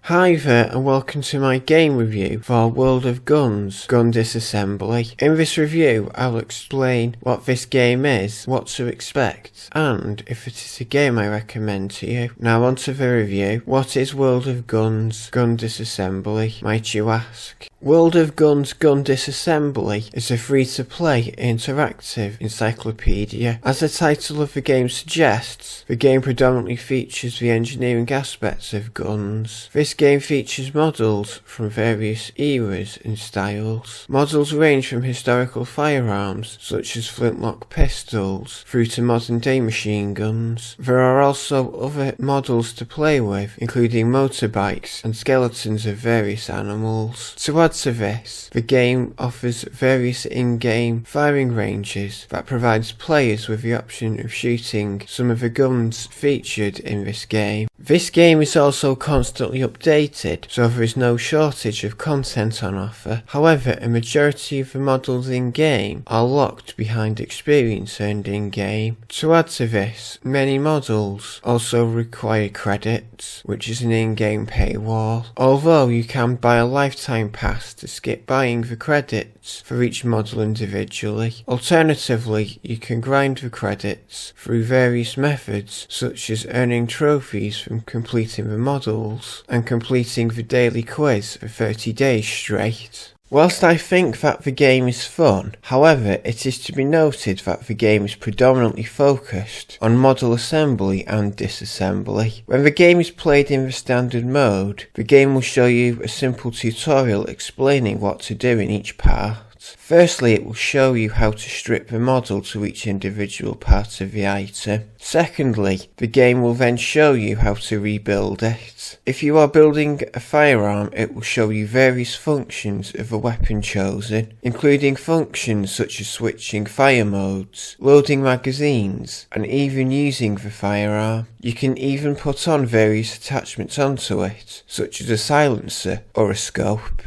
Hi there and welcome to my game review for World of Guns, Gun Disassembly. In this review I'll explain what this game is, what to expect, and if it is a game I recommend to you. Now on to the review. What is World of Guns, Gun Disassembly, might you ask? World of Guns, Gun Disassembly is a free-to-play interactive encyclopedia. As the title of the game suggests, the game predominantly features the engineering aspects of guns. This game features models from various eras and styles. Models range from historical firearms, such as flintlock pistols, through to modern-day machine guns. There are also other models to play with, including motorbikes and skeletons of various animals. To add to this, the game offers various in-game firing ranges that provides players with the option of shooting some of the guns featured in this game. This game is also constantly updated, so there is no shortage of content on offer. However, a majority of the models in-game are locked behind experience earned in-game. To add to this, many models also require credits, which is an in-game paywall, although you can buy a lifetime pass to skip buying the credits for each model individually. Alternatively, you can grind the credits through various methods, such as earning trophies from completing the models and completing the daily quiz for 30 days straight. Whilst I think that the game is fun, however, it is to be noted that the game is predominantly focused on model assembly and disassembly. When the game is played in the standard mode, the game will show you a simple tutorial explaining what to do in each part. Firstly, it will show you how to strip the model to each individual part of the item. Secondly, the game will then show you how to rebuild it. If you are building a firearm, it will show you various functions of the weapon chosen, including functions such as switching fire modes, loading magazines, and even using the firearm. You can even put on various attachments onto it, such as a silencer or a scope.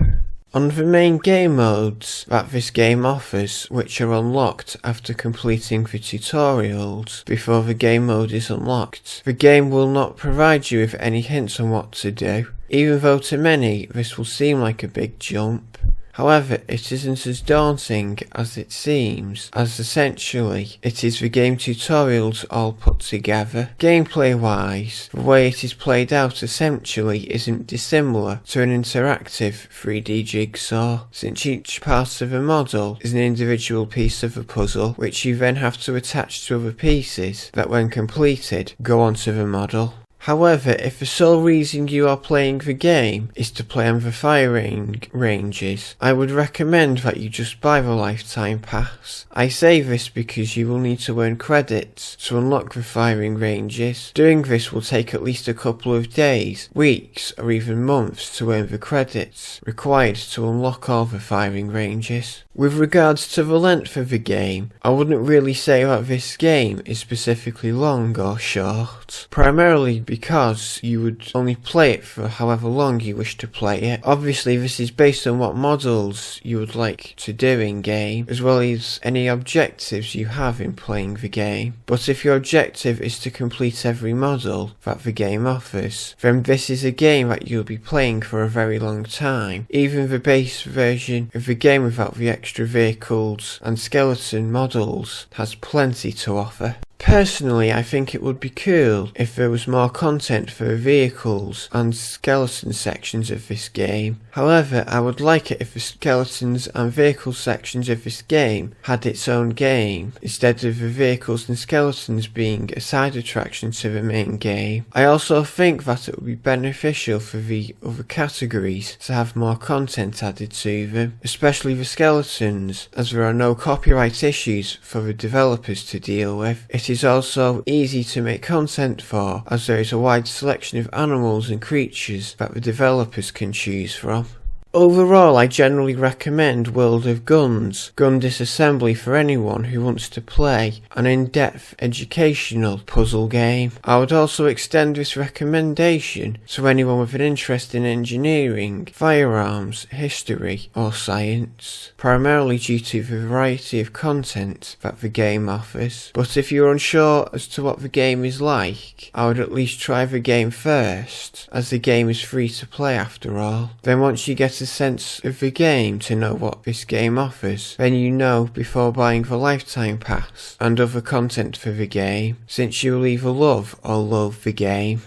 On the main game modes that this game offers, which are unlocked after completing the tutorials before the game mode is unlocked, the game will not provide you with any hints on what to do, even though to many this will seem like a big jump. However, it isn't as daunting as it seems, as essentially it is the game tutorials all put together. Gameplay wise, the way it is played out essentially isn't dissimilar to an interactive 3D jigsaw, since each part of a model is an individual piece of a puzzle, which you then have to attach to other pieces that when completed go onto the model. However, if the sole reason you are playing the game is to play on the firing ranges, I would recommend that you just buy the lifetime pass. I say this because you will need to earn credits to unlock the firing ranges. Doing this will take at least a couple of days, weeks, or even months to earn the credits required to unlock all the firing ranges. With regards to the length of the game, I wouldn't really say that this game is specifically long or short, primarily because you would only play it for however long you wish to play it. Obviously this is based on what models you would like to do in game, as well as any objectives you have in playing the game. But if your objective is to complete every model that the game offers, then this is a game that you'll be playing for a very long time. Even the base version of the game without the extra vehicles and skeleton models has plenty to offer. Personally, I think it would be cool if there was more content for the vehicles and skeleton sections of this game. However, I would like it if the skeletons and vehicle sections of this game had its own game, instead of the vehicles and skeletons being a side attraction to the main game. I also think that it would be beneficial for the other categories to have more content added to them, especially the skeletons, as there are no copyright issues for the developers to deal with. It is also easy to make content for, as there is a wide selection of animals and creatures that the developers can choose from. Overall, I generally recommend World of Guns, Gun Disassembly for anyone who wants to play an in-depth educational puzzle game. I would also extend this recommendation to anyone with an interest in engineering, firearms, history or science, primarily due to the variety of content that the game offers. But if you're unsure as to what the game is like, I would at least try the game first, as the game is free to play after all. Then once you get a sense of the game to know what this game offers, then you know before buying the lifetime pass and other content for the game, since you will either love or loathe the game.